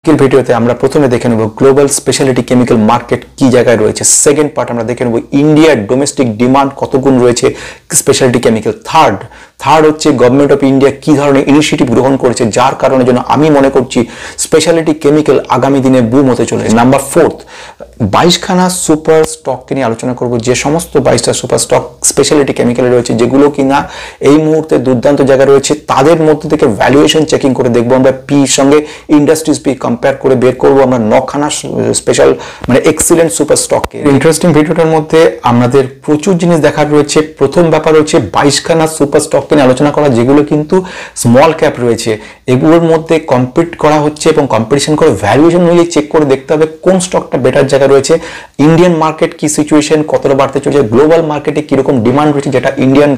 ভিডিওতে আমরা প্রথমে দেখে নেব গ্লোবাল স্পেশালিটি কেমিক্যাল মার্কেট কি জায়গায় রয়েছে। সেকেন্ড পার্ট আমরা দেখে নেব ইন্ডিয়ার ডোমেস্টিক ডিমান্ড কত গুণ রয়েছে স্পেশালিটি কেমিক্যাল। থার্ড হচ্ছে গভর্নমেন্ট অফ ইন্ডিয়া কি ধরনের ইনিশিয়েটিভ গ্রহণ করেছে যার কারণে জন্য আমি মনে করছি স্পেশালিটি কেমিক্যাল আগামী দিনে বুম হতে চলেছে। নাম্বার 4 22খানা সুপার স্টককে নিয়ে আলোচনা করব, যে সমস্ত 22টা সুপার স্টক স্পেশালিটি কেমিক্যালে রয়েছে যেগুলো কিনা এই মুহূর্তে দুর্দান্ত জায়গা রয়েছে, তাদের মধ্যে থেকে ভ্যালুয়েশন চেকিং করে দেখবো আমরা পি সঙ্গে ইন্ডাস্ট্রিজ পি কম্পেয়ার করে বের করবো আমরা 9খানা স্পেশাল মানে এক্সিলেন্ট সুপার স্টককে। ইন্টারেস্টিং ভিডিওটার মধ্যে আমাদের প্রচুর জিনিস দেখার রয়েছে। প্রথম ব্যাপার হচ্ছে 22খানা সুপার স্টককে নিয়ে আলোচনা করা যেগুলো কিন্তু স্মল ক্যাপ রয়েছে, এগুলোর মধ্যে কম্পিট করা হচ্ছে এবং কম্পিটিশন করে ভ্যালুয়েশন মিলিয়ে চেক করে দেখতে হবে কোন স্টকটা বেটার জায়গা রয়েছে। ইন্ডিয়ান মার্কেট কি সিচুয়েশন, কতটা বাড়তে চলেছে, গ্লোবাল মার্কেটে কিরকম ডিমান্ড রয়েছে যেটা ইন্ডিয়ান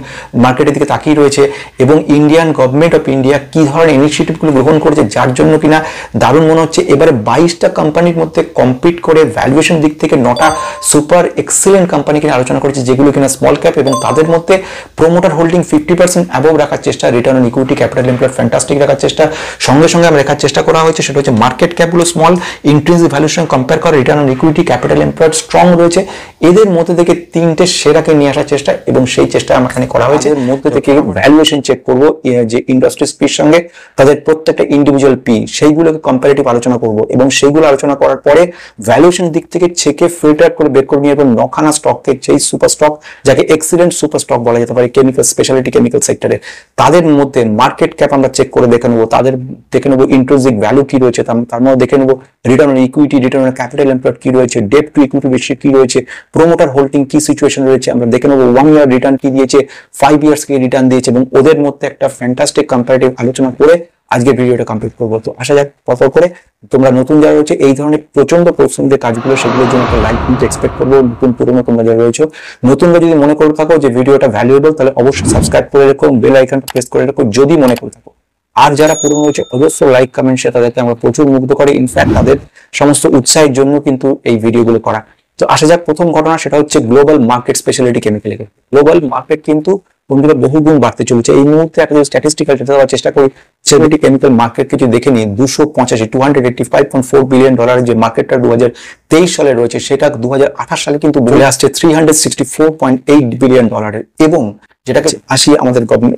মার্কেটের দিকে তাকিয়ে রয়েছে, এবং ইন্ডিয়ান গভর্নমেন্ট অফ ইন্ডিয়া কি ধরনের ইনিশিয়েটিভগুলো গ্রহণ করেছে যার জন্য কিনা দারুণ মনে হচ্ছে এবারে 22টা কোম্পানির মধ্যে কম্পিট করে ভ্যালুয়েশন দিক থেকে 9টা সুপার এক্সিলেন্ট কোম্পানি কিনা আলোচনা করেছে যেগুলো কিনা স্মল ক্যাপ, এবং তাদের মধ্যে প্রোমোটার হোল্ডিং 50% অ্যাবভ রাখার চেষ্টা, return on equity capital employed fantastic রাখার চেষ্টা, সঙ্গে সঙ্গে আমরা রাখার চেষ্টা করা হয়েছে সেটা হচ্ছে মার্কেট ক্যাপগুলো স্মল, ইন্ট্রিনসিক ভ্যালুয়েশন কম্পেয়ার করে return on equity capital employed strong রয়েছে, এদের মধ্যে থেকে 3টে সেরাকে নিয়ে আসার চেষ্টা, এবং সেই চেষ্টা আমার এখানে করা হয়েছে। এর মধ্যে থেকে ভ্যালুয়েশন চেক করবো যে ইন্ডাস্ট্রিজ পির সঙ্গে তাদের প্রত্যেকটা ইন্ডিভিজুয়াল পি সেইগুলোকে কম্পারেটিভ আলোচনা করবো, এবং সেইগুলো আলোচনা করার পরে ভ্যালুয়েশন দিক থেকে চেকে ফিল্টার করে বের করে নিয়ে এবং 9খানা স্টককে সেই সুপার স্টক যাকে এক্সিলেন্ট সুপার স্টক বলা যেতে পারে কেমিক্যাল স্পেশালিটি কেমিক্যাল সেক্টরে, তাদের মধ্যে মার্কেট ক্যাপ আমরা চেক করে দেখে নেবো, তাদের দেখে নেবো ইন্ট্রিনসিক ভ্যালু কি রয়েছে, তার মধ্যে দেখে নেবো return on equity, return on capital employed কি রয়েছে, ডেট টু ইকুইটি রেশিও কি রয়েছে, প্রোমোটার হোল্ডিং কি সিচুয়েশন রয়েছে, আমরা দেখে নেবো 1 ইয়ার রিটার্ন কি দিয়েছে, 5 ইয়ার্স কি রিটার্ন দিয়েছে, এবং ওদের মধ্যে একটা ফ্যান্টাস্টিক কম্পারেটিভ আলোচনা করে আজকে ভিডিওটা কমপ্লিট করবো। তো আসা যাক পর করে তোমরা নতুন যারা রয়েছে এই ধরনের প্রচন্ড পরিশ্রম যে কাজগুলো সেগুলোর জন্য একটা লাইক কিন্তু এক্সপেক্ট করবো। নতুন পুরনো তোমরা যারা রয়েছে নতুনরা যদি মনে করে থাকো যে ভিডিওটা ভ্যালুয়েবল তাহলে অবশ্যই সাবস্ক্রাইব করে রেখো, বেল আইকনটা প্রেস করে রেখো যদি মনে করে থাকো। আর যারা পুরনো রয়েছে অবশ্যই লাইক কমেন্ট শেয়ার, তাদেরকে আমরা প্রচুর মুগ্ধ করে, ইনফ্যাক্ট তাদের সমস্ত উৎসাহের জন্য কিন্তু এই ভিডিওগুলো করা। তো আসা যাক প্রথম ঘটনা, সেটা হচ্ছে global market speciality chemical. Global market কিন্তু বন্ধুরা বহু গুণ বাড়তে চলেছে। এই মুহূর্তে একটা স্ট্যাটিস্টিক্যাল ডেটা দেওয়ার চেষ্টা করি, স্পেশালিটি কেমিক্যাল মার্কেট কিছু দেখে নিই, 285.4 বিলিয়ন ডলারের যে মার্কেটটা 2023 সালে রয়েছে সেটা 2028 সালে কিন্তু বলে আসছে 364.8 বিলিয়ন ডলারের। এবং যেটাকে আসি আমাদের গভর্নমেন্ট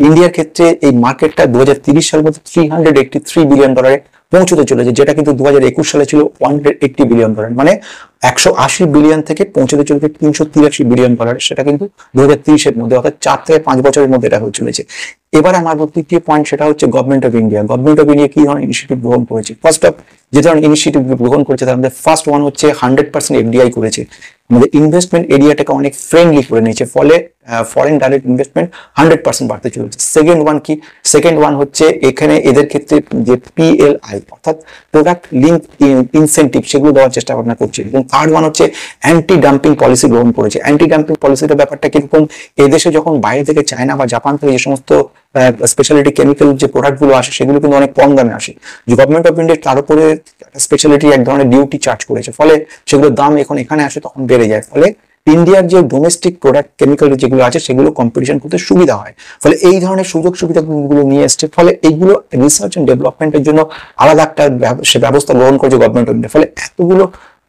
ইন্ডিয়ার ক্ষেত্রে এই মার্কেটটা 2030 সালের মধ্যে 383 বিলিয়ন ডলারে পৌঁছতে চলেছে, যেটা কিন্তু 2021 সালে ছিল 180 বিলিয়ন ডলার, মানে 180 বিলিয়ন থেকে পৌঁছতে চলেছে 383 বিলিয়ন ডলার, সেটা কিন্তু 2030-এর মধ্যে অর্থাৎ 4 থেকে 5 বছরের মধ্যে এটা হয়ে চলেছে। এবার আমার দ্বিতীয় পয়েন্ট সেটা হচ্ছে গভর্নমেন্ট অফ ইন্ডিয়া কি ধরনের ইনিশিয়েটিভ গ্রহণ করেছে। ফার্স্ট অফ যে ধরনের ইনিশিয়েটিভ গ্রহণ করেছে তার মধ্যে ফার্স্ট ওয়ান হচ্ছে 100% এফডিআই করেছে, আমাদের ইনভেস্টমেন্ট এরিয়াটাকে অনেক ফ্রেন্ডলি করে নিয়েছে, ফলে ফরেন ডাইরেক্ট ইনভেস্টমেন্ট 100% বাড়তে চলেছে। সেকেন্ড ওয়ান হচ্ছে এখানে এদের ক্ষেত্রে যে পিএলআই অর্থাৎ প্রোডাক্ট লিঙ্ক ইনসেন্টিভ সেগুলো দেওয়ার চেষ্টা ভাবনা করছে। এবং থার্ড ওয়ান হচ্ছে অ্যান্টি ডাম্পিং পলিসি গ্রহণ করেছে। অ্যান্টি ডাম্পিং পলিসিটার ব্যাপারটা কিরকম, এদেশে যখন বাইরে থেকে চায়না বা জাপান থেকে যে সমস্ত স্পেশালিটি কেমিক্যাল যে প্রোডাক্ট গুলো আসে সেগুলো কিন্তু অনেক কম দামে আসে, যে গভর্নমেন্ট অফ ইন্ডিয়া তার উপরে স্পেশালিটি এক ধরনের ডিউটি চার্জ করেছে, ফলে সেগুলোর দাম এখন এখানে আসে তখন বেড়ে যায়, ফলে ইন্ডিয়ার যে ডোমেস্টিক প্রোডাক্ট কেমিক্যাল যেগুলো আছে সেগুলো কম্পিটিশন করতে সুবিধা হয়, ফলে এই ধরনের সুযোগ সুবিধাগুলো নিয়ে এসছে, ফলে এইগুলো রিসার্চ এন্ড ডেভেলপমেন্টের জন্য আলাদা একটা ব্যবস্থা গ্রহণ করেছে গভর্নমেন্ট অফ ইন্ডিয়া। ফলে এতগুলো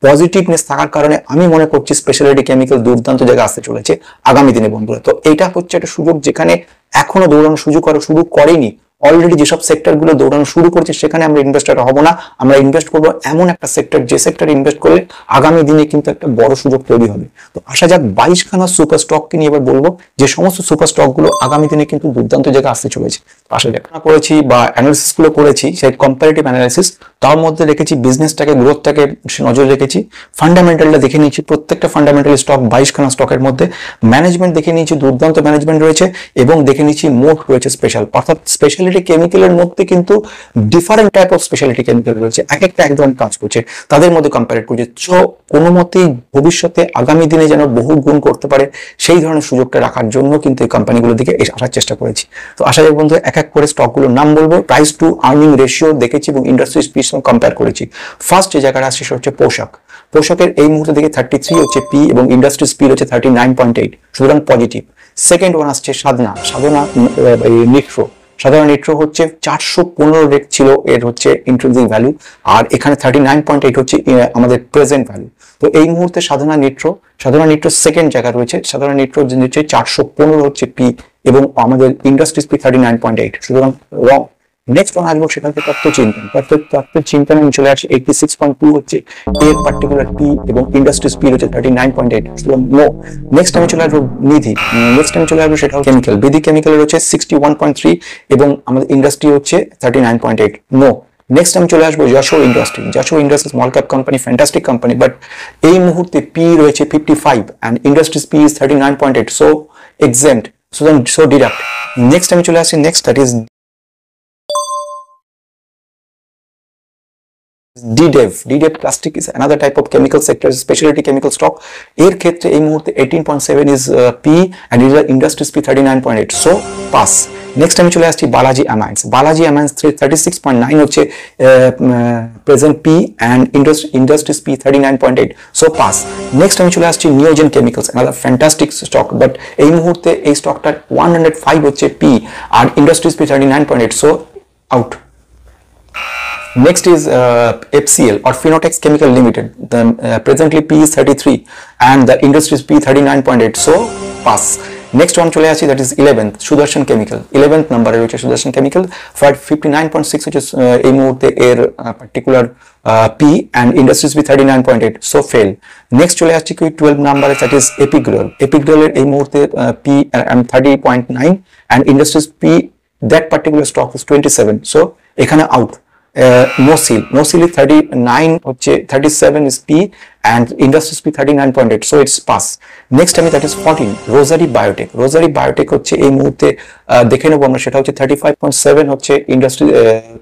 পজিটিভনেস থাকার কারণে আমি মনে করছি স্পেশালিটি কেমিক্যাল দুর্দান্ত জায়গায় আসতে চলেছে আগামী দিনে বন্ধুরা। তো এটা হচ্ছে একটা সুযোগ যেখানে এখনো দৌড়ানো শুরু করেনি, অলরেডি যেসব সেক্টর গুলো দৌড়ানো শুরু করছে সেখানে আমরা ইনভেস্টার হব না, আমরা ইনভেস্ট করবো এমন একটা সেক্টর যে সেক্টর ইনভেস্ট করলে আগামী দিনে কিন্তু একটা বড় সুযোগ তৈরি হবে। তো আসা যাক 22খানা সুপার স্টককে নিয়ে এবার বলবো যে সমস্ত সুপার স্টক গুলো আগামী দিনে কিন্তু দুর্দান্ত জায়গায় আসতে চলেছে। আসা যাক করেছি বা অ্যানালিসিস গুলো করেছি, সেই কম্পারেটিভ অ্যানালিসিস, তার মধ্যে রেখেছি বিজনেসটাকে গ্রোথটাকে নজরে রেখেছি, ফান্ডামেন্টালটা দেখে নিয়েছি, প্রত্যেকটা ফান্ডামেন্টাল স্টক 22খানা স্টকের মধ্যে, ম্যানেজমেন্ট দেখে নিয়েছি দুর্দান্ত ম্যানেজমেন্ট রয়েছে, এবং দেখে নিয়েছি মোট রয়েছে স্পেশাল, অর্থাৎ স্পেশালিটি কেমিক্যালের মধ্যে কিন্তু different type of speciality chemical রয়েছে, এক একটা এক ধরনের কাজ করছে, তাদের মধ্যে কম্পেয়ার করছে। কোনো মতেই ভবিষ্যতে আগামী দিনে যেন বহু গুণ করতে পারে সেই ধরনের সুযোগটা রাখার জন্য কিন্তু এই কোম্পানিগুলোর দিকে আসার চেষ্টা করেছি। তো আসা যাক বন্ধু এক এক করে স্টকগুলোর নাম বলবো, প্রাইস টু আর্নিং রেশিও দেখেছি এবং ইন্ডাস্ট্রি স্পিড কম্পেয়ার করেছি। ফার্স্ট যে জায়গাটা আসছে সেটা হচ্ছে পোশাকের এই মুহূর্তে দেখে 33 হচ্ছে পি এবং ইন্ডাস্ট্রি স্পিড হচ্ছে 39.8, সুতরাং পজিটিভ। সেকেন্ড ওয়ান আসছে সাধনা নিট্রো, সাধারণ নিট্রো হচ্ছে 415 রেট ছিল এর হচ্ছে ইন্ট্রিনসিক ভ্যালু, আর এখানে 39.8 হচ্ছে আমাদের প্রেজেন্ট ভ্যালু। তো এই মুহূর্তে সাধারণ নিট্রো সেকেন্ড জায়গা রয়েছে, সাধারণ নিট্রো হচ্ছে 415 হচ্ছে পি, এবং আমাদের ইন্ডাস্ট্রিজ পি 39.8, সুতরাং রং। নেক্সট ওয়ান আসবো, সেখান থেকে তত্ত্ব চিন্তন আমি চলে আসি 86.2 হচ্ছে এর পার্টিকুলার পি, এবং ইন্ডাস্ট্রিজ পি হচ্ছে 39.8, সুতরাং নো। নেক্সট আমি চলে আসবো নিধি, সেটা কেমিক্যাল, বিধি কেমিক্যালের হচ্ছে 61.3 এবং আমাদের ইন্ডাস্ট্রি হচ্ছে 39.8, নো। নেক্সট আমি চলে আসবো Yasho Industry small cap company, fantastic company, but এই মুহূর্তে পি রয়েছে 55 and industries P is 39.8, so exempt, so deduct. Next আমি চলে আসি next, that is DDEV plastic is another type of chemical sector, specialty chemical stock. এর ক্ষেত্রে এই মুহূর্তে 18.7 is P and industries P 39.8, so pass. Next আমি চলে আসছি বালাজি অ্যামাইন্স 36.9 হচ্ছে present P and industries P 39.8, so pass. Next আমি চলে আসছি নিওজেন chemicals, another fantastic stock, but এই মুহূর্তে এই স্টকটার 105 হচ্ছে P R industries P 39.8, so out. Next is FCL or Phenotex Chemical Limited. The presently P is 33 and the industry is P 39.8, so pass. Next one chole achi, that is 11th Sudarshan Chemical, 11th number e roche Sudarshan Chemical for 59.6 which is ei muhurte er particular P and industries P 39.8, so fail. Next chole achi ki 12 number, that is Epigrel er ei muhurte P and 30.9 and industries P, that particular stock is 27, so ekhane out. No seal is 39 হচ্ছে 37 is P and industries P 39.8, so it's pass. Next আমি, that is 14 Rosary Biotech হচ্ছে এই মুহূর্তে দেখে নেব আমরা, সেটা হচ্ছে 35.7 হচ্ছে industry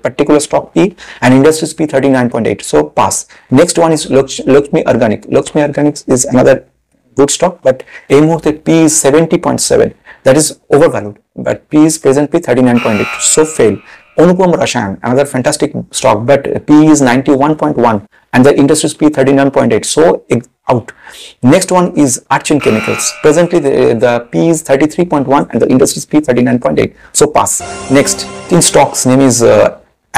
particular stock P and industries P 39.8, so pass. Next one is Lakshmi Organics is another good stock, but এই মুহূর্তে P is 70.7, that is overvalued, but P is present P 39.8, so fail. Anupam Rashan, another fantastic stock, but P is 91.1 and the industries P 39.8, so out. Next one is Archean Chemicals. Presently the P is 33.1 and the industries P 39.8, so pass. Next in stocks name is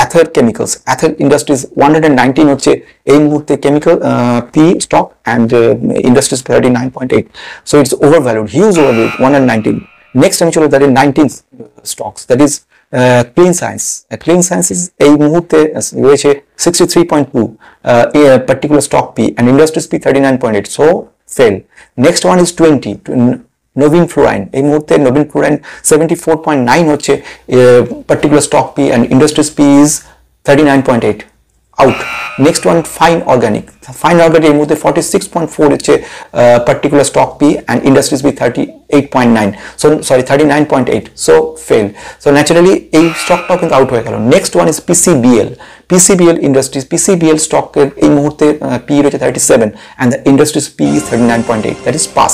Ather Chemicals. Ather Industries 119 হচ্ছে এই মুহূর্তে chemical P stock and industries 39.8, so it's overvalued, huge overvalued, 119. Next আমি চলে যাই 19th stocks, that is Clean Science is এই মুহূর্তে রয়েছে 63.2 particular stock P and industries P 39.8, so fail. Next one is 20 Novin Fluorine, এই মুহূর্তে Novin Fluorine 74.9 হচ্ছে particular stock P and industries P is 39.8, out. Next one Fine Organic এই মুহূর্তে 46.4 হচ্ছে particular stock P and industries P 38.9, so sorry 39.8, so fail. So naturally এই স্টকটাও কিন্তু out হয়ে গেল। Next one is PCBL industries, PCBL স্টকের এই মুহূর্তে P রয়েছে 37 and the industries P is 39.8, that is pass.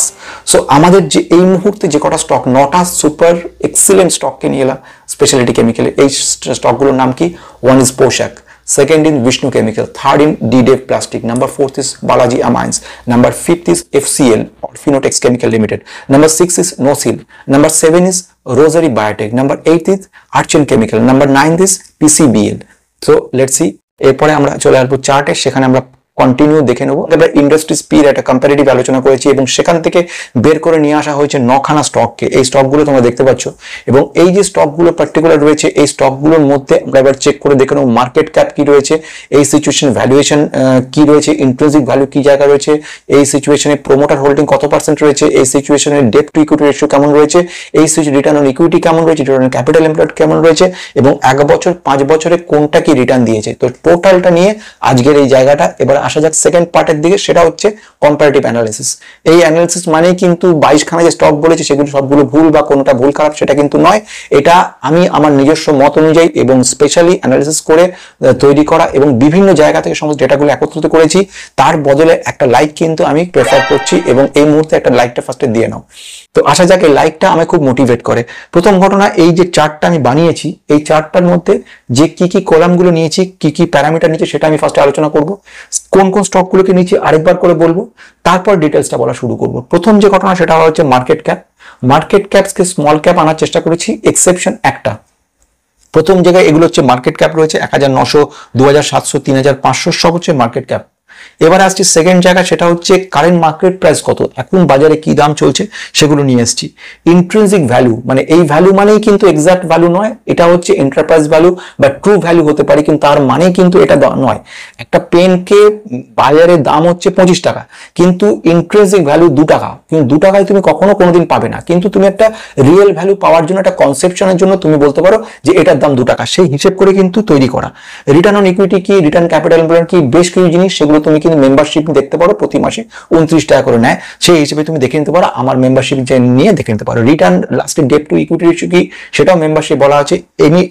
So আমাদের যে এই মুহূর্তে যে কটা স্টক, 9টা সুপার এক্সিলেন্ট স্টককে নিয়ে এলাম স্পেশালিটি কেমিক্যাল। এই স্টকগুলোর নাম কি? ওয়ান ইজ পোশাক, second in Vishnu Chemical, third in DDEV Plastic, number 4th is Balaji Amines, number 5th is FCL or Phenotex Chemical Limited, number 6 is NoSeal, number 7 is Rosary Biotech, number 8 is Archean Chemical, number 9 is PCBL. So let's see, এরপরে আমরা চলে আসবো চার্টে, সেখানে আমরা continue দেখে নেব। আমরা ইন্ডাস্ট্রিজ পির একটা কম্পারেটিভ আলোচনা করেছি এবং সেখান থেকে বের করে নিয়ে আসা হয়েছে 9খানা স্টককে। এই স্টকগুলো তোমরা দেখতে পাচ্ছ এবং এই যে স্টকগুলো পার্টিকুলার রয়েছে এই স্টকগুলোর মধ্যে আমরা এবার চেক করে দেখে নেব মার্কেট ক্যাপ কি রয়েছে, এই সিচুয়েশন ভ্যালুয়েশন কি রয়েছে, ইন্ট্রিনসিক ভ্যালু কি জায়গা রয়েছে, এই সিচুয়েশনে প্রমোটার হোল্ডিং কত পার্সেন্ট রয়েছে, এই সিচুয়েশনে ডেট টু ইকুইটি রেশিও কেমন রয়েছে, এই রিটার্ন অন ইকুইটি কেমন রয়েছে, রিটার্ন অন ক্যাপিটাল এমপ্লয়েড কেমন রয়েছে এবং 1 বছর 5 বছরে কোনটা কি রিটার্ন দিয়েছে। তো টোটালটা নিয়ে আজকের এই জায়গাটা। এবার আসা যাক সেকেন্ড পার্টের দিকে, সেটা হচ্ছে কম্পারেটিভ অ্যানালিসিস। এই অ্যানালিসিস মানে কিন্তু 22খানা যে স্টক বলেছি সেগুলো সবগুলো ভুল বা কোনটা ভুল খারাপ সেটা কিন্তু নয়। এটা আমি আমার নিজস্ব মত অনুযায়ী এবং স্পেশালি অ্যানালিসিস করে তৈরি করা এবং বিভিন্ন জায়গা থেকে সমস্ত ডেটাগুলো একত্রিত করেছি। তার বদলে একটা লাইক কিন্তু আমি প্রেফার করছি এবং এই মুহূর্তে একটা লাইকটা ফার্স্টে দিয়ে নাও। তো আসা যাক, এই লাইকটা আমাকে খুব মোটিভেট করে। প্রথম ঘটনা, এই যে চার্টটা আমি বানিয়েছি এই চার্টটার মধ্যে যে কি কি কলামগুলো নিয়েছি, কি কি প্যারামিটার নিয়েছি সেটা আমি ফার্স্টে আলোচনা করব। কোন কোন স্টকগুলোকে নিয়েছি আরেকবার করে বলবো, তারপর ডিটেলসটা বলা শুরু করব। প্রথম যে ঘটনা সেটা হচ্ছে মার্কেট ক্যাপ। মার্কেট ক্যাপকে স্মল ক্যাপ আনার চেষ্টা করেছি, এক্সেপশন একটা প্রথম জায়গায় এগুলো হচ্ছে মার্কেট ক্যাপ রয়েছে 1900, 2700, 3500 সব হচ্ছে মার্কেট ক্যাপ। এবারে আসছি সেকেন্ড জায়গা, সেটা হচ্ছে কারেন্ট মার্কেট প্রাইস কত, এখন বাজারে কি দাম চলছে সেগুলো নিয়ে এসেছি। ইন্ট্রিনসিক ভ্যালু, মানে এই ভ্যালু মানেই কিন্তু এক্সাক্ট ভ্যালু নয়, এটা হচ্ছে এন্টারপ্রাইজ ভ্যালু বা ট্রু ভ্যালু হতে পারে, কিন্তু তার মানে কিন্তু এটা নয়। একটা পেনকে বাজারে দাম হচ্ছে 25 টাকা, কিন্তু ইন্ট্রিনসিক ভ্যালু 2 টাকা, কিন্তু 2 টাকায় তুমি কখনো কোনোদিন পাবে না। কিন্তু তুমি একটা রিয়েল ভ্যালু পাওয়ার জন্য, একটা কনসেপশনের জন্য তুমি বলতে পারো যে এটার দাম 2 টাকা, সেই হিসেব করে কিন্তু তৈরি করা। রিটার্ন অন ইকুইটি কি, রিটার্ন ক্যাপিটাল এমপ্লয়েড কি, বেশ কিছু জিনিস সেগুলো তুমি কিন্তু মেম্বারশিপ দেখতে পারো, প্রতি মাসে 29 টাকা করে নেয়, সেই হিসেবে তুমি দেখে নিতে পারো। আমার মেম্বারশিপ নিয়ে দেখে নিতে পারো। রিটার্ন লাস্টে ডেট টু ইকুইটি রেশিও কি, সেটাও মেম্বারশিপ বলা আছে।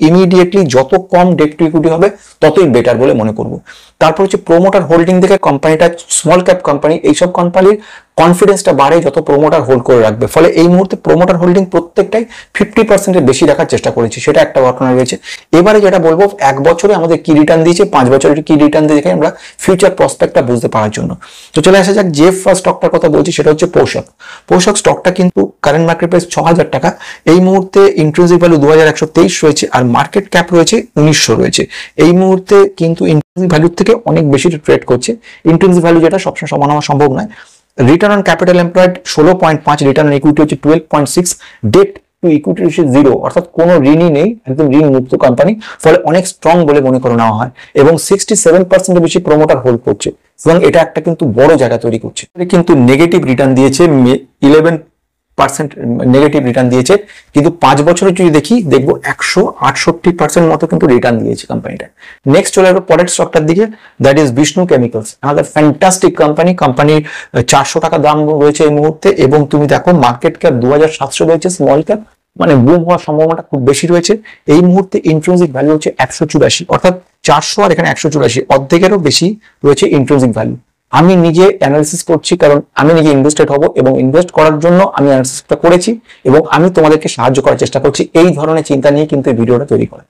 ইমিডিয়েটলি যত কম ডেট টু ইকুইটি হবে ততই বেটার বলে মনে করবো। তারপর হচ্ছে প্রোমোটার হোল্ডিং দেখে, কোম্পানিটা স্মল ক্যাপ কোম্পানি, এইসব কোম্পানির কনফিডেন্সটা বাড়ে যত প্রোমোটার হোল্ড করে রাখবে। ফলে এই মুহূর্তে প্রোমোটার হোল্ডিং প্রত্যেকটাই 50%-এর বেশি রাখার চেষ্টা করেছে, সেটা একটা ঘটনা রয়েছে। এবারে যেটা বলবো, 1 বছরে আমাদের কি রিটার্ন দিয়েছে, 5 বছরের কি রিটার্ন দিয়ে, আমরা ফিউচার প্রসপেক্টটা বুঝতে পারার জন্য। তো চলে আসা যাক যে ফার্স্ট স্টকটার কথা বলছি, সেটা হচ্ছে পোশাক। পোশাক স্টকটা কিন্তু কারেন্ট মার্কেট প্রাইস 6000 টাকা, এই মুহূর্তে ইন্ট্রিনসিক ভ্যালু 2123 রয়েছে, আর মার্কেট ক্যাপ রয়েছে 1900 রয়েছে। এই মুহূর্তে কিন্তু ইন্ট্রিনসিক ভ্যালুর থেকে অনেক বেশি ট্রেড করছে। ইন্ট্রিনসিক ভ্যালু যেটা সবসময় সমান হওয়া সম্ভব নয়। Return on capital employed 16.5, return on equity হচ্ছে 12.6, ডেট টু ইকুইটি রেশিও 0, অর্থাৎ কোনো ঋণই নেই, একদম ঋণ মুক্ত কোম্পানি, ফলে অনেক স্ট্রং বলে মনে করে নেওয়া হয়। এবং 67% বেশি প্রমোটার হোল্ড করছে, এবং এটা একটা কিন্তু বড় জায়গা তৈরি করছে। কিন্তু নেগেটিভ রিটার্ন দিয়েছে, 11% নেগেটিভ রিটার্ন দিয়েছে, কিন্তু 5 বছরে যদি দেখবো 168% মতো কিন্তু রিটার্ন দিয়েছে কোম্পানিটা। নেক্সট চলে আসবো পরের স্টকটার দিকে, দ্যাট ইজ বিষ্ণু কেমিক্যালস, আমাদের ফ্যান্টাস্টিক কোম্পানি। কোম্পানির 400 টাকা দাম রয়েছে এই মুহূর্তে, এবং তুমি দেখো মার্কেট ক্যাপ 2700 রয়েছে, স্মল ক্যাপ, মানে বুম হওয়ার সম্ভাবনাটা খুব বেশি রয়েছে। এই মুহূর্তে ইন্ট্রিনসিক ভ্যালু হচ্ছে 184, অর্থাৎ 400 আর এখানে 184, অর্ধেকেরও বেশি রয়েছে ইন্ট্রিনসিক ভ্যালু। আমি নিজে অ্যানালিসিস করছি, কারণ আমি নিজে ইনভেস্টেড হব, এবং ইনভেস্ট করার জন্য আমি অ্যানালিসিসটা করেছি, এবং আমি তোমাদেরকে সাহায্য করার চেষ্টা করছি। এই ধরনের চিন্তা নিয়ে কিন্তু এই ভিডিওটা তৈরি করা।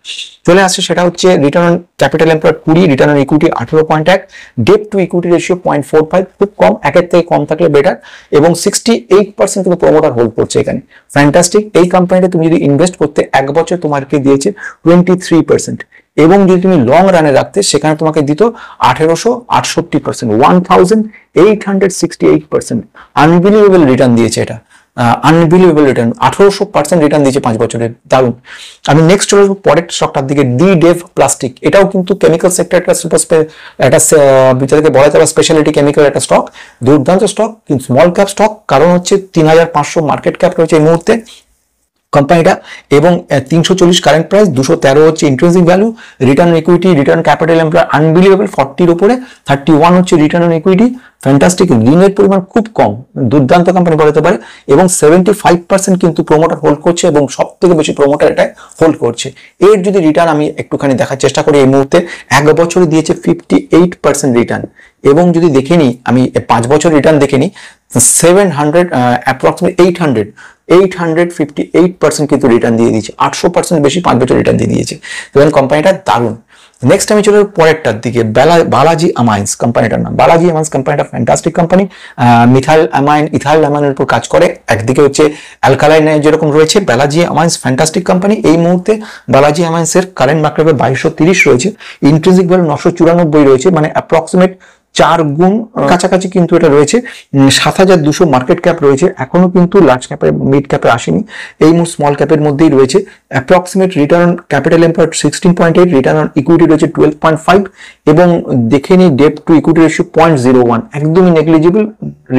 চলে আসছে সেটা হচ্ছে return on capital employed 20, return on equity 18.1, debt to equity ratio 0.45, খুব কম, একের থেকে কম থাকলে বেটার, এবং 68% কিন্তু প্রমোটার হোল্ড করছে এখানে। ফ্যান্টাস্টিক। এই কোম্পানিতে তুমি যদি ইনভেস্ট করতে 1 বছর তোমাকে দিয়েছে 23%, এবং যদি তুমি লং রানে রাখতে সেখানে তোমাকে দিত 1868%, 1868%। আনবিলিভেবল রিটার্ন দিয়েছে এটা, আনবিলিভেবল রিটার্ন, 1800% রিটার্ন দিয়েছে 5 বছরের, দারুণ। আমি নেক্সট চলে আসবো পরের স্টকটার দিকে, ডি ডেভ প্লাস্টিক। এটাও কিন্তু কেমিক্যাল সেক্টর একটা যেটাকে বলা যায় স্পেশালিটি কেমিক্যাল একটা স্টক, দুর্দান্ত স্টক, কিন্তু স্মল ক্যাপ স্টক, কারণ হচ্ছে 3500 মার্কেট ক্যাপ রয়েছে এই মুহূর্তে কোম্পানিটা, এবং 340 কারেন্ট প্রাইস, 213 হচ্ছে intrinsic value. Return on equity, return capital employed unbelievable 40-র উপরে, 31 হচ্ছে রিটার্ন অন ইকুইটি। ফ্যান্টাস্টিক, ঋণের পরিমাণ খুব কম, দুর্দান্ত কোম্পানি বলতে পারে, এবং 75% কিন্তু প্রমোটার হোল্ড করছে, এবং সব থেকে বেশি প্রমোটার এটা হোল্ড করছে। এর যদি রিটার্ন আমি একটুখানি দেখার চেষ্টা করি, এই মুহূর্তে 1 বছরে দিয়েছে 58% রিটার্ন, এবং যদি দেখে নিই আমি 5 বছর রিটার্ন দেখে নিই, 700 অ্যাপ্রক্সিমেট 858% কিন্তু রিটার্ন দিয়ে দিয়েছে, 800% বেশি 5 বছর রিটার্ন দিয়ে দিয়েছে, এবং কোম্পানিটা দারুণ। নেক্সট আমি চলে পরেরটার দিকে, বালাজি অ্যামাইন্স কোম্পানিটার নাম। বালাজি অ্যামাইন্স কোম্পানিটা fantastic company, methyl amine, ethyl অ্যামাইনের উপর কাজ করে। একদিকে হচ্ছে অ্যালকালাইন যেরকম রয়েছে, বালাজি অ্যামাইন্স ফ্যান্টাস্টিক কোম্পানি। এই মুহূর্তে বালাজি অ্যামাইন্সের কারেন্ট মার্কেট ভ্যালু 2230 রয়েছে, ইন্ট্রিনসিক ভ্যালু 994 রয়েছে, মানে অ্যাপ্রক্সিমেট 4 গুণ কাছাকাছি কিন্তু এটা রয়েছে। 7200 মার্কেট ক্যাপ রয়েছে, এখনো কিন্তু লার্জ ক্যাপে মিড ক্যাপে আসেনি, এই স্মল ক্যাপের মধ্যেই রয়েছে। Approximate return on capital employed 16.8, return on equity রয়েছে 12.5, এবং দেখে নিই ডেট টু ইকুইটি রেশিও 0.01, একদমই নেগলিজিবল,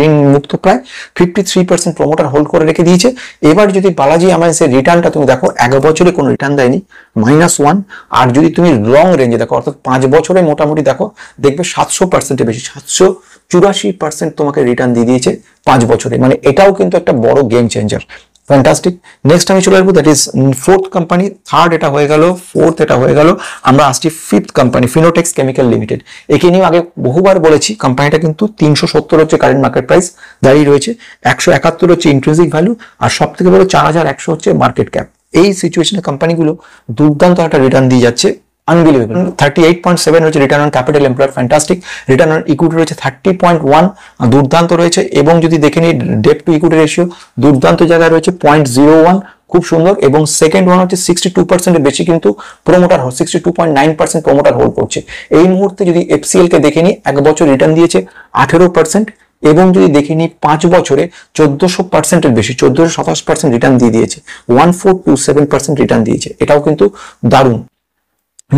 ঋণ মুক্ত প্রায়। 53% প্রমোটার হোল্ড করে রেখে দিয়েছে। এবার যদি বালাজি অ্যামাইন্সের রিটার্নটা তুমি দেখো, 1 বছরে কোনো রিটার্ন দেয়নি, -1, আর যদি তুমি লং রেঞ্জে দেখো, অর্থাৎ 5 বছরে মোটামুটি দেখো, দেখবে 700% বেশি, 784% তোমাকে রিটার্ন দিয়ে দিয়েছে 5 বছরে, মানে এটাও কিন্তু একটা বড় গেম চেঞ্জার। ফ্যান্টাস্টিক। নেক্সট আমি চলে আসবো, that is fourth company, third এটা হয়ে গেল, ফোর্থ এটা হয়ে গেল, আমরা আসছি fifth company, Fineotex chemical limited. একে নিয়ে আগে বহুবার বলেছি, কোম্পানিটা কিন্তু 370 হচ্ছে কারেন্ট মার্কেট প্রাইস দাঁড়িয়ে রয়েছে, 171 হচ্ছে ইন্ট্রিনসিক ভ্যালু, আর সব থেকে বড় 4100 হচ্ছে মার্কেট ক্যাপ। এই সিচুয়েশনে কোম্পানিগুলো দুর্দান্ত একটা রিটার্ন দিয়ে যাচ্ছে, আনবিলিভেবল। 38.7 হচ্ছে return on capital employed, fantastic. Return on equity রয়েছে 30.1, দুর্দান্ত রয়েছে, এবং যদি দেখে নিই ডেট টু ইকুইটি রেশিও দুর্দান্ত জায়গায় রয়েছে 0.01, খুব সুন্দর। এবং সেকেন্ড ওয়ান হচ্ছে 62% বেশি কিন্তু প্রমোটার 62.9% প্রমোটার হোল্ড করছে। এই মুহূর্তে যদি এফসিএল কে দেখে নিই, 1 বছর রিটার্ন দিয়েছে 18%, এবং যদি দেখে নিই 5 বছরে 1400%-এর বেশি, 1427% রিটার্ন দিয়ে দিয়েছে, 1427% রিটার্ন দিয়েছে, এটাও কিন্তু দারুণ।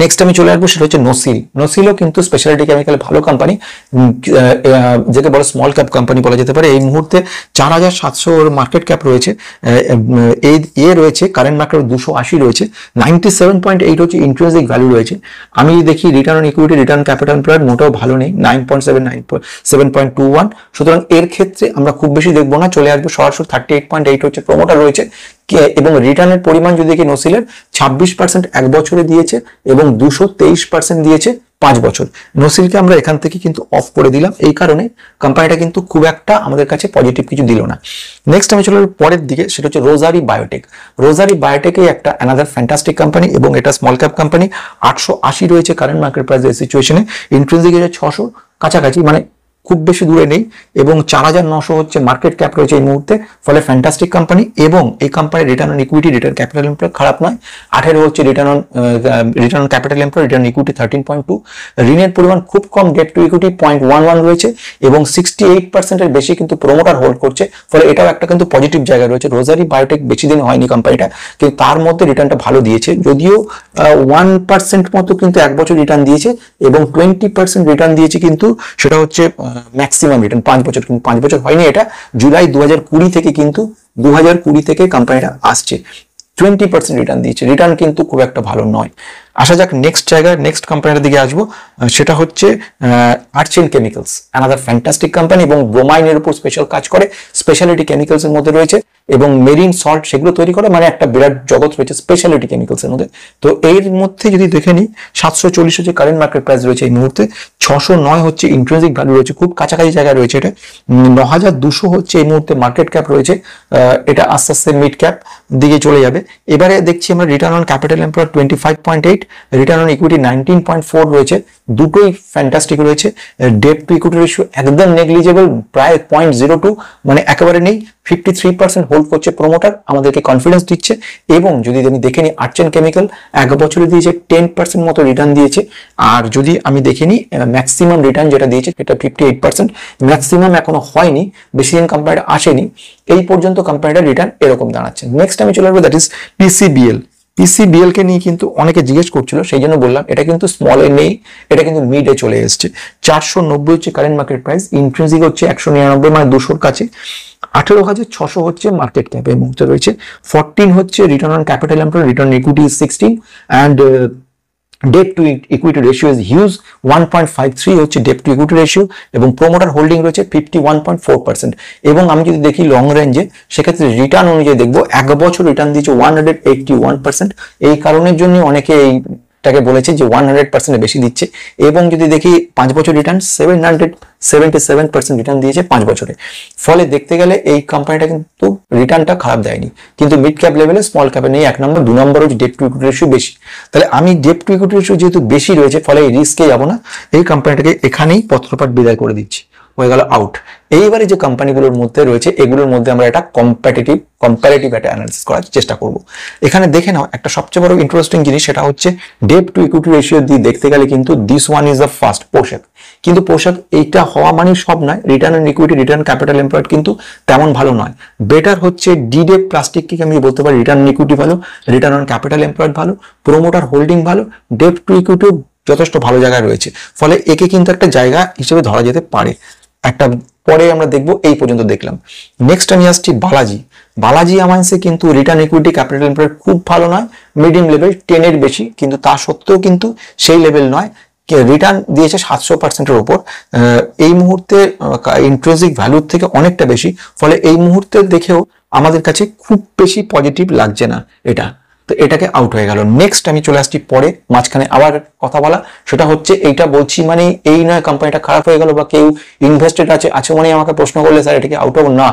নেক্সট আমি চলে আসবো, সেটা হচ্ছে নোসিল। নোসিলও কিন্তু স্পেশালিটি কেমিক্যাল ভালো কোম্পানি, যেটা বড় স্মল ক্যাপ কোম্পানি বলা যেতে পারে। এই মুহূর্তে 4700 মার্কেট ক্যাপ রয়েছে, এই রয়েছে কারেন্ট মার্কেট 280 রয়েছে, 97.8 হচ্ছে ইন্ট্রিনসিক ভ্যালু রয়েছে। আমি দেখি return on equity, return capital employed মোটেও ভালো নেই, 7.21। সুতরাং এর ক্ষেত্রে আমরা খুব বেশি দেখবো না, চলে আসবো সরাসরি 38.8 হচ্ছে প্রমোটার রয়েছে। এবং রিটার্নের পরিমাণ যদি দেখি, নোসিলের 26% 1 বছরে দিয়েছে এবং 223% দিয়েছে 5 বছর। নোসিলকে আমরা এখান থেকে কিন্তু অফ করে দিলাম, এই কারণে কোম্পানিটা কিন্তু খুব একটা আমাদের কাছে পজিটিভ কিছু দিল না। নেক্সট আমি চলে পরের দিকে, সেটা হচ্ছে রোজারি বায়োটেক। রোজারি বায়োটেক একটা অ্যানাদার ফ্যান্টাস্টিক কোম্পানি, এবং এটা স্মল ক্যাপ কোম্পানি, 880 রয়েছে কারেন্ট মার্কেট প্রাইস এর সিচুয়েশনে, ইন্ট্রিনসিক 600 কাছাকাছি, মানে খুব বেশি দূরে নেই, এবং 4900 হচ্ছে মার্কেট ক্যাপ রয়েছে এই মুহূর্তে। ফলে ফ্যান্টাস্টিক কোম্পানি, এবং এই কোম্পানির return on equity, return capital employed খারাপ নয়, 18 হচ্ছে return on capital employed, return equity 13.2, ঋণের পরিমাণ খুব কম, ডেট টু ইকুইটি 0.11 রয়েছে, এবং 68%-এর বেশি কিন্তু প্রমোটার হোল্ড করছে। ফলে এটাও একটা কিন্তু পজিটিভ জায়গা রয়েছে। রোজারি বায়োটেক বেশি দিন হয়নি কোম্পানিটা, কিন্তু তার মধ্যে রিটার্নটা ভালো দিয়েছে, যদিও 1% মতো কিন্তু 1 বছর রিটার্ন দিয়েছে, এবং 20% রিটার্ন দিয়েছে, কিন্তু সেটা হচ্ছে ম্যাক্সিমাম রিটার্ন 5 বছর, কিন্তু 5 বছর হয়নি। এটা জুলাই 2020 থেকে, কিন্তু 2020 থেকে কোম্পানিটা আসছে, 20% রিটার্ন দিয়েছে, রিটার্ন কিন্তু খুব একটা ভালো নয়। আসা যাক নেক্সট জায়গায়, নেক্সট কোম্পানিটার দিকে আসবো, সেটা হচ্ছে আর্চেন কেমিক্যালস, অ্যানাদার ফ্যান্টাস্টিক কোম্পানি, এবং ব্রোমাইনের উপর স্পেশাল কাজ করে, স্পেশালিটি কেমিক্যালস এর মধ্যে রয়েছে, এবং মেরিন সল্ট সেগুলো তৈরি করে, মানে একটা বিরাট জগৎ রয়েছে স্পেশালিটি কেমিক্যালস এর মধ্যে। তো এর মধ্যে যদি দেখে নিই, 740 হচ্ছে কারেন্ট মার্কেট প্রাইস রয়েছে এই মুহূর্তে, 609 হচ্ছে ইন্ট্রিনসিক ভ্যালু রয়েছে, খুব কাছাকাছি জায়গায় রয়েছে এটা, 9200 হচ্ছে এই মুহূর্তে মার্কেট ক্যাপ রয়েছে, এটা আস্তে আস্তে মিড ক্যাপ দিকে চলে যাবে। এবারে দেখছি আমরা return on capital employed 25.8, return on equity 19.4 রয়েছে, দুটোই ফ্যান্টাস্টিক রয়েছে। ডেট টু ইকুইটি রেশিও একদম নেগলিজেবল, প্রায় 0.02, মানে একেবারে নেই। 53% হোল্ড করছে প্রমোটার, আমাদেরকে কনফিডেন্স দিচ্ছে। এবং যদি আমি দেখে নিই, আর্চেন কেমিক্যাল 1 বছরে দিয়েছে 10% মতো রিটার্ন দিয়েছে, আর যদি আমি দেখে নিই ম্যাক্সিমাম রিটার্ন যেটা দিয়েছে সেটা 58%, ম্যাক্সিমাম এখনো হয়নি, বেশি দিন কোম্পানিটা আসেনি, এই পর্যন্ত কোম্পানিটা রিটার্ন এরকম দাঁড়াচ্ছে। নেক্সট আমি চলে আসবো, দ্যাট ইজ পিসিবিএল। পিসিবিএল কে নিয়ে কিন্তু অনেকে জিজ্ঞেস করছিল, সেই জন্য বললাম এটা কিন্তু স্মলে নেই, এটা কিন্তু মিডে চলে এসছে। 490 হচ্ছে কারেন্ট মার্কেট প্রাইস, ইন্ট্রিনসিক হচ্ছে 199, মানে 200-র কাছে, 18,600 হচ্ছে মার্কেট ক্যাপ এই মুহূর্তে রয়েছে, 14 হচ্ছে return on capital employed, return equity 16, and debt to equity ratio is huge, 1.53 হচ্ছে ডেট টু ইকুইটি রেশিও, এবং প্রমোটার হোল্ডিং রয়েছে 51.4%। এবং আমি যদি দেখি লং রেঞ্জে, সেক্ষেত্রে রিটার্ন অনুযায়ী দেখবো 1 বছর রিটার্ন দিয়েছে 181%, এই কারণের জন্য অনেকে এইটাকে বলেছে যে 100% বেশি দিচ্ছে। এবং যদি দেখি 5 বছর রিটার্ন 777% রিটার্ন দিয়েছে 5 বছরে। ফলে দেখতে গেলে এই কোম্পানিটা কিন্তু রিটার্নটা খারাপ দেয়নি, কিন্তু মিড ক্যাপ লেভেলে স্মল ক্যাপে নেই 1 নম্বর। 2 নম্বর হচ্ছে ডেট টু ইকুইটি রেশিও বেশি। তাহলে আমি ডেট টু ইকুইটি রেশিও যেহেতু বেশি রয়েছে, ফলে এই রিস্কে যাবো না, এই কোম্পানিটাকে এখানেই পত্রপাঠ বিদায় করে দিচ্ছি, হয়ে গেল আউট। এইবারে যে কোম্পানিগুলোর মধ্যে রয়েছে, এগুলোর মধ্যে আমরা একটা কম্পারেটিভ একটা অ্যানালিসিস করার চেষ্টা করব। এখানে দেখে নাও, একটা সবচেয়ে বড় ইন্টারেস্টিং জিনিস, সেটা হচ্ছে ডেট টু ইকুইটি রেশিও দিয়ে দেখতে গেলে কিন্তু this one is the first, পোশাক। কিন্তু পোশাক এইটা হওয়া মানে সব নয়, return on equity, return capital employed কিন্তু তেমন ভালো নয়। বেটার হচ্ছে ডিডে প্লাস্টিককে আমি বলতে পারি রিটার্ন অন ইকুইটি ভালো, রিটার্ন অন ক্যাপিটাল এমপ্লয়েড ভালো, প্রমোটার হোল্ডিং ভালো, ডেট টু ইকুইটিও যথেষ্ট ভালো জায়গায় রয়েছে। ফলে একে কিন্তু একটা জায়গা হিসেবে ধরা যেতে পারে। একটা পরে আমরা দেখবো, এই পর্যন্ত দেখলাম। নেক্সট আমি আসছি বালাজি আমাইন্সে কিন্তু রিটার্ন ইকুইটি ক্যাপিটাল এমপ্লয়েড খুব ভালো নয়, মিডিয়াম লেভেল 10-এর বেশি, কিন্তু তা সত্ত্বেও কিন্তু সেই লেভেল নয়। রিটার্ন দিয়েছে 700%-এর উপর, এই মুহূর্তে ইন্ট্রিনসিক ভ্যালুর থেকে অনেকটা বেশি। ফলে এই মুহূর্তে দেখেও আমাদের কাছে খুব বেশি পজিটিভ লাগছে না এটা, তো এটাকে আউট হয়ে গেল। নেক্সট আমি চলে আসছি পরে, মাঝখানে আবার কথা বলা, সেটা হচ্ছে এইটা বলছি মানে এই নয় কোম্পানিটা খারাপ হয়ে গেল, বা কেউ ইনভেস্টেড আছে মানে আমাকে প্রশ্ন করলে স্যার এটা কি আউট হবে না,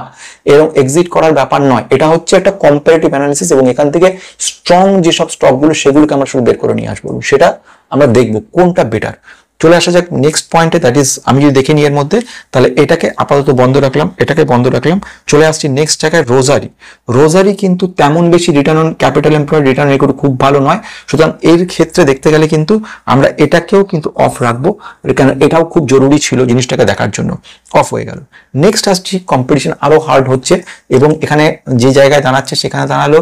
এরকম এক্সিট করার ব্যাপার নয়। এটা হচ্ছে একটা কম্পারেটিভ অ্যানালিসিস, এবং এখান থেকে স্ট্রং যেসব স্টকগুলো সেগুলোকে আমরা শুধু বের করে নিয়ে আসবো, সেটা আমরা দেখবো কোনটা বেটার। চলে আসা যাক নেক্সট পয়েন্টে, দ্যাট ইজ আমি যদি দেখে নিই এর মধ্যে, তাহলে এটাকে আপাতত বন্ধ রাখলাম, এটাকে বন্ধ রাখলাম। চলে আসছি নেক্সট জায়গায় রোজারি। রোজারি কিন্তু তেমন বেশি return on capital employed, return record খুব ভালো নয়, সুতরাং এর ক্ষেত্রে দেখতে গেলে কিন্তু আমরা এটাকেও কিন্তু অফ রাখবো, কারণ এটাও খুব জরুরি ছিল জিনিসটাকে দেখার জন্য, অফ হয়ে গেল। নেক্সট আসছি, কম্পিটিশন আরো হার্ড হচ্ছে এবং এখানে যে জায়গায় দাঁড়াচ্ছে সেখানে দাঁড়ালো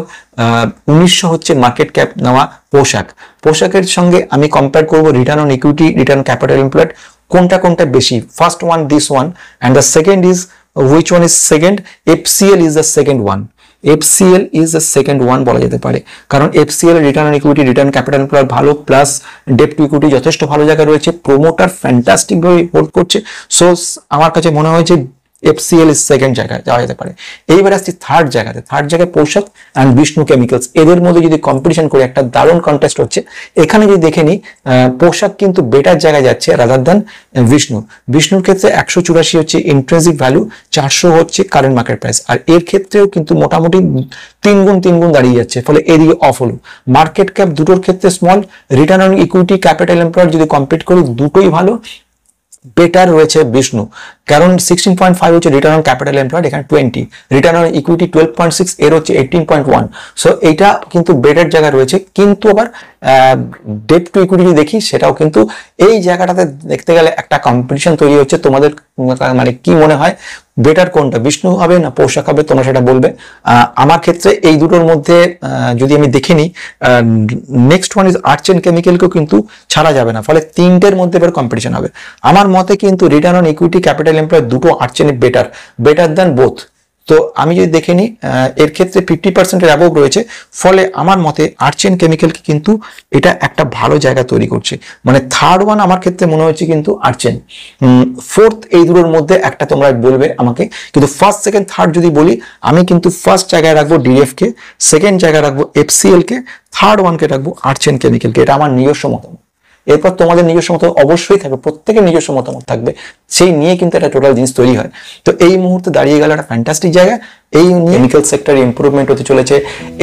1900 হচ্ছে মার্কেট ক্যাপ নেওয়া পোশাক। পোশাকের সঙ্গে আমি কম্পেয়ার করবো return on equity, return capital employed, কোনটা কোনটা বেশি। First one this one, and the second is which one is second? FCL is the second one. FCL is the second one বলা যেতে পারে, কারণ FCL return on equity, return capital employed ভালো, plus date to equity যথেষ্ট ভালো জায়গা রয়েছে, promoter fantastic ভাবে হোল্ড করছে। সো আমার কাছে মনে হয় যে FCL ইজ সেকেন্ড জায়গায় যাওয়া যেতে পারে। এইবার আসছি থার্ড জায়গাতে। থার্ড জায়গায় পোশাক অ্যান্ড বিষ্ণু কেমিক্যালস, এদের মধ্যে যদি কম্পিটিশন করে একটা দারুণ কন্টেস্ট হচ্ছে। এখানে যদি দেখে নিই পোশাক কিন্তু বেটার জায়গায় যাচ্ছে রাদার দ্যান বিষ্ণু। বিষ্ণুর ক্ষেত্রে 184 হচ্ছে ইন্ট্রিনসিক ভ্যালু, 400 হচ্ছে কারেন্ট মার্কেট প্রাইস, আর এর ক্ষেত্রেও কিন্তু মোটামুটি তিন গুণ দাঁড়িয়ে যাচ্ছে, ফলে এদিকে অফ হলো। মার্কেট ক্যাপ দুটোর ক্ষেত্রে small, return on equity, capital employed যদি কম্পিট করি দুটোই ভালো, বেটার রয়েছে বিষ্ণু, কারণ 16.5 হচ্ছে রিটার্ন অন ক্যাপিটাল এমপ্লয়েড, এখানে 20, রিটার্ন অন ইকুইটি 12.6, এর হচ্ছে 18.1। সো এইটা কিন্তু বেটার জায়গা রয়েছে, কিন্তু আবার ডেট টু ইকুইটি দেখি সেটাও কিন্তু এই জায়গাটাতে দেখতে গেলে একটা কম্পিটিশন তৈরি হচ্ছে। তোমাদের মানে কি মনে হয় বেটার কোনটা, বিষ্ণু হবে না পোশাক হবে, তোমরা সেটা বলবে। আমার ক্ষেত্রে এই দুটোর মধ্যে যদি আমি দেখে নিই, next one is arts and কেমিক্যালকেও কিন্তু ছাড়া যাবে না, ফলে তিনটের মধ্যে এবার কম্পিটিশন হবে। আমার মতে কিন্তু return on equity, capital employed দুটো arts and better than both. তো আমি যদি দেখে নিই এর ক্ষেত্রে 50% অ্যাবভ রয়েছে, ফলে আমার মতে আর্টস এন্ড কেমিক্যালকে কিন্তু এটা একটা ভালো জায়গা তৈরি করছে। মানে থার্ড ওয়ান আমার ক্ষেত্রে মনে হচ্ছে কিন্তু আর্টস এন্ড, ফোর্থ এই দুটোর মধ্যে একটা তোমরা বলবে আমাকে, কিন্তু ফার্স্ট সেকেন্ড থার্ড যদি বলি, আমি কিন্তু ফার্স্ট জায়গায় রাখবো ডিএফ কে, সেকেন্ড জায়গায় রাখবো FCL কে, থার্ড ওয়ানকে রাখবো আর্টস এন্ড কেমিক্যালকে। এটা আমার নিজস্ব মতামত। এরপর তোমাদের নিজস্ব মতামত অবশ্যই থাকবে, প্রত্যেকের নিজস্ব মতামত থাকবে, সেই নিয়ে কিন্তু একটা টোটাল জিনিস তৈরি হয়। তো এই মুহূর্তে দাঁড়িয়ে গেল একটা ফ্যান্টাস্টিক জায়গা। এই কেমিক্যাল সেক্টরে ইমপ্রুভমেন্ট হতে চলেছে,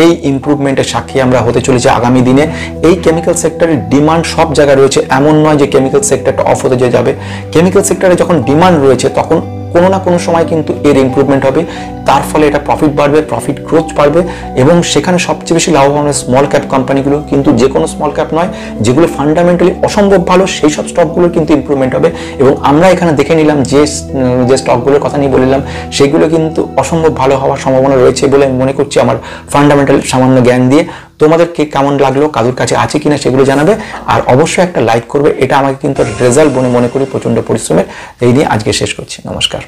এই ইমপ্রুভমেন্টের সাক্ষী আমরা হতে চলেছে আগামী দিনে। এই কেমিক্যাল সেক্টরের ডিমান্ড সব জায়গায় রয়েছে, এমন নয় যে কেমিক্যাল সেক্টরটা অফ হতে যাবে। কেমিক্যাল সেক্টরে যখন ডিমান্ড রয়েছে তখন কোনো না কোনো সময় কিন্তু এর ইমপ্রুভমেন্ট হবে, তার ফলে এটা প্রফিট বাড়বে, প্রফিট গ্রোথ বাড়বে, এবং সেখানে সবচেয়ে বেশি লাভবান হবে স্মল ক্যাপ কোম্পানিগুলো। কিন্তু যে কোনো স্মল ক্যাপ নয়, যেগুলো ফান্ডামেন্টালি অসম্ভব ভালো সেই সব স্টকগুলোর কিন্তু ইমপ্রুভমেন্ট হবে। এবং আমরা এখানে দেখে নিলাম যে স্টকগুলোর কথা নিয়ে বললাম সেগুলো কিন্তু অসম্ভব ভালো হওয়ার সম্ভাবনা রয়েছে বলে মনে করছি আমার ফান্ডামেন্টাল সামান্য জ্ঞান দিয়ে। তোমাদেরকে কেমন লাগলো, কারোর কাছে আছে কিনা সেগুলো জানাবে, আর অবশ্যই একটা লাইক করবে, এটা আমাকে কিন্তু রেজাল্ট মনে করি প্রচন্ড পরিশ্রমের। এই নিয়ে আজকে শেষ করছি, নমস্কার।